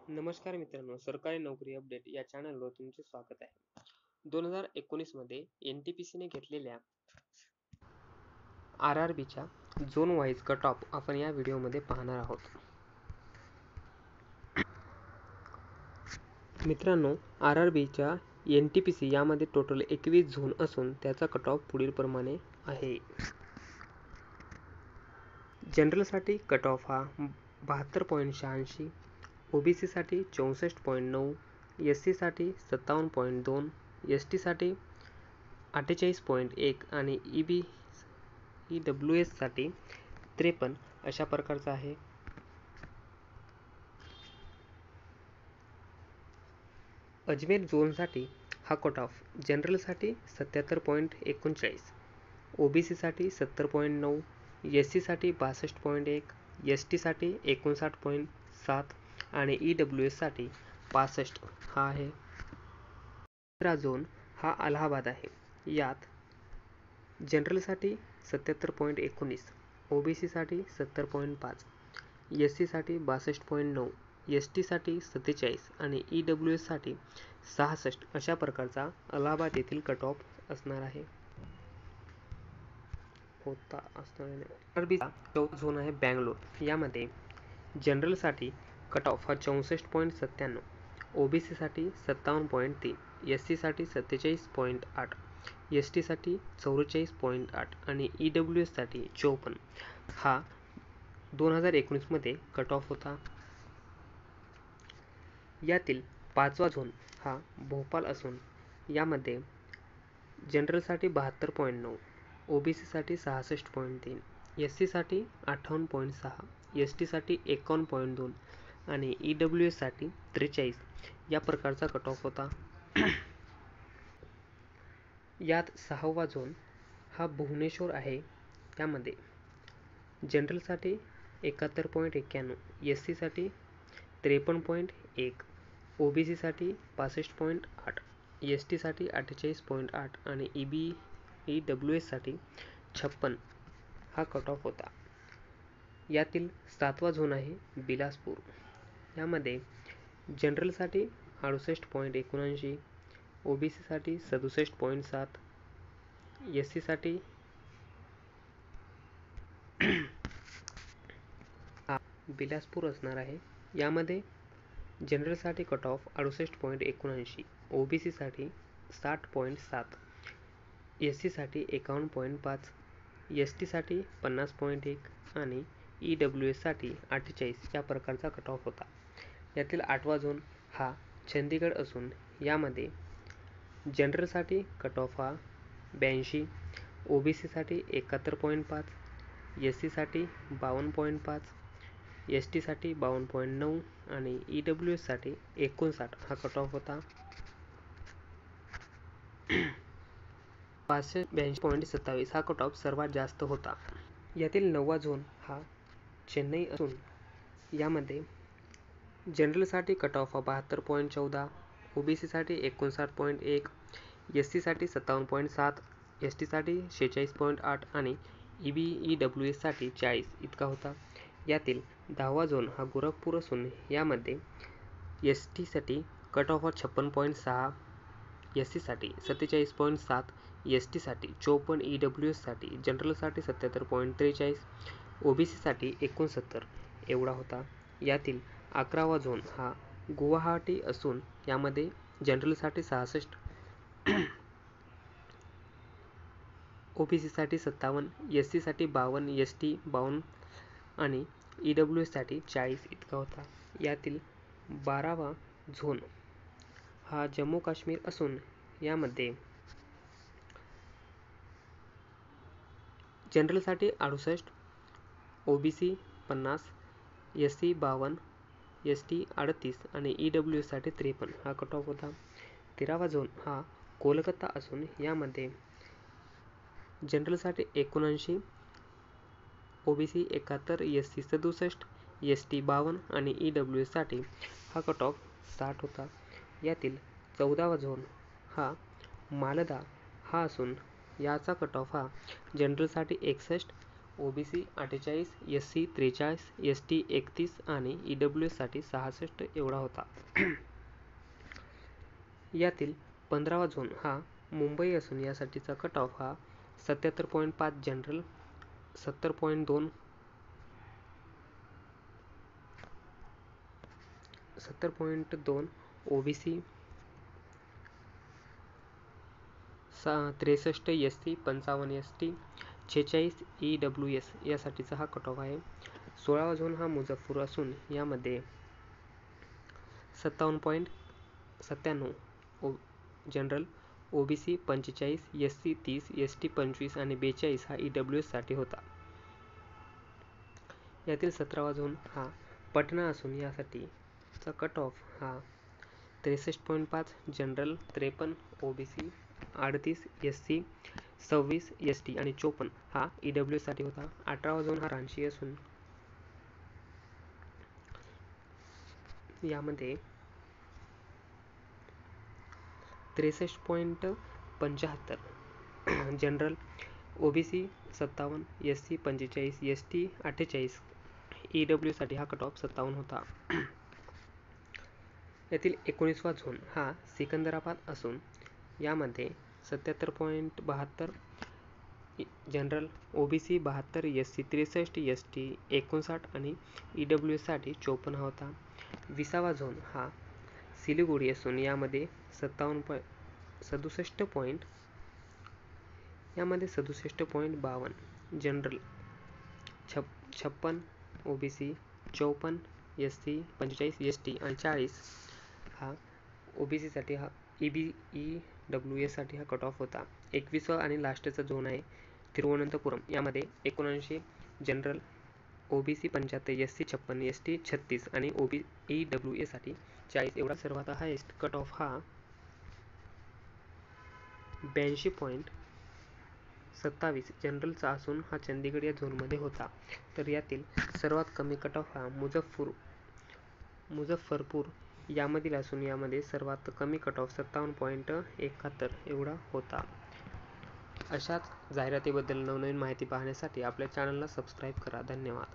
नमस्कार मित्रांनो, सरकारी नोकरी अपडेट या चॅनलवर तुमचे स्वागत आहे. 2019 मध्ये NTPCने घेतलेल्या RRBच्या झोन वाईज कट ऑफ आपण या व्हिडिओमध्ये पाहणार आहोत. मित्रांनो, RRBच्या NTPC यामध्ये टोटल 21 झोन असून त्याचा कट ऑफ पुढील प्रमाणे आहे. जनरलसाठी कट ऑफ हा 72.86, OBC साठी 64.9, SC साठी 57.2, ST साठी 48.1 आणि EWS साठी 53 अशा प्रकारचा आहे. अजमेर झोनसाठी हा कट ऑफ जनरलसाठी 77.39, OBC साठी 70.9, SC साठी 62.1, ST साठी 59.7 आणि EWS साठी 65 हा आहे. दुसरा झोन हा अलाहाबाद आहे. यात जनरलसाठी 77.19, OBC साठी 70.5, SC साठी 62.9, ST साठी 47 आणि EWS साठी 66 अशा प्रकारचा अलाहाबाद येथील कट ऑफ असणार आहे. RRBचा चौथा झोन आहे बँगलोर. यामध्ये जनरलसाठी कट ऑफ हा 64.97, OBC साठी 57.3, SC साठी 47.8, ST साठी 44.8 आणि EWS साठी 54 हा 2019 मध्ये कट ऑफ होता. यातील पाचवा झोन हा भोपाल असून यामध्ये जनरलसाठी 72.9, OBC साठी 66.3, SC साठी 58.6, ST साठी 51.2 आणि EWS साठी 43 या प्रकारचा कट ऑफ होता. यात सहावा झोन हा भुवनेश्वर आहे. त्यामध्ये जनरलसाठी 71.91, SC साठी 53.1, OBC साठी 65.8, ST साठी 48.8 आणि EWS साठी 56 हा कट ऑफ होता. यातील सातवा झोन आहे बिलासपूर. यामध्ये जनरलसाठी 68.79, OBC साठी 67.7, SC साठी बिलासपूर असणार आहे. यामध्ये जनरलसाठी कट ऑफ 68.79, OBC साठी 60.7, SC साठी 51.5, ST साठी 50.1 आणि EWS साठी 48 या प्रकारचा कट ऑफ होता. यातील आठवा झोन हा चंदीगड असून यामध्ये जनरलसाठी कट ऑफ हा 82, OBC साठी 71.5, SC साठी 52.5, ST साठी 52.9 आणि EWS साठी 59 हा कट ऑफ होता. 582.27 हा कट ऑफ सर्वात जास्त होता. यातील नववा झोन हा चेन्नई असून यामध्ये जनरलसाठी कट ऑफ हा 72.14, OBC साठी 59.1, SC साठी 57.7, ST साठी 46.8 आणि EWS साठी 40 इतका होता. यातील 10वा झोन हा गोरखपूर असून यामध्ये ST साठी कट ऑफ हा 56.6, SC साठी 47.7, ST साठी 54, EWS साठी जनरलसाठी 77.43, OBC साठी 69 एवढा होता. यातील 11वा झोन हा गुवाहाटी असून यामध्ये जनरलसाठी 66, OBC साठी 57, SC साठी 52, ST 52 आणि EWS साठी 40 इतका होता. यातील 12वा झोन हा जम्मू काश्मीर असून यामध्ये जनरलसाठी 68, OBC 50, SC 52, ST 38 आणि EWS साठी 53 हा कट ऑफ होता. 13वा झोन हा कोलकाता असून यामध्ये जनरलसाठी 79, OBC 71, SC 67, ST 52 आणि EWS साठी हा कट ऑफ 60 होता. यातील 14वा झोन हा मालदा हा असून याचा कट ऑफ हा जनरलसाठी 61, OBC 48, SC 43, ST 31 आणि EWS साठी 66 एवढा होता. यातील 15वा झोन हा मुंबई असून यासाठीचा कट ऑफ हा 77.5 general, 70.2 OBC, 63 SC, 55 ST, 46 EWS यासाठीचा हा कट ऑफ आहे. 16वा झोन हा मुझफ्फर असून यामध्ये 57.97 जनरल, OBC 45, SC 30, ST 25 आणि 42 हा EWS साठी होता. यातील 17वा झोन हा पटना असून यासाठीचा कट ऑफ हा 63.5 जनरल, 53 OBC, 38 SC, 26 ST आणि 54 हा EWS साठी होता. 18वा झोन हा रांची असून यामध्ये 63.75 general, OBC 57, SC 45, ST 48, EWS साठी हा कट ऑफ 57 होता. यातील 19वा झोन हा सिकंदराबाद असून यामध्ये 77.72 जनरल, OBC 72, SC 63, ST 59 आणि EWS साठी 54 होता. 20वा झोन हा सिलिगुडी असून यामध्ये 67.52 जनरल, 56 OBC, 54 SC, 45 ST आणि 40 हा OBC साठी हा EWS साठी हा कट ऑफ होता. 21वा आणि लास्टचा झोन आहे तिरुवनंतपुरम. यामध्ये 79 जनरल, OBC 75, SC 56, ST 36 आणि EWS साठी 40 एवढा सर्वात हायेस्ट कट ऑफ हा 82.27 जनरलचा असून हा चंदीगड या झोनमध्ये होता. तर यातील सर्वात कमी कट ऑफ हा मुझफ्फरपूर यामधील असून यामध्ये सर्वात कमी कट ऑफ 57.71 एवढा होता. अशाच जाहिरातीबद्दल नवनवीन माहिती पाहण्यासाठी आपल्या चॅनलला सबस्क्राईब करा. धन्यवाद.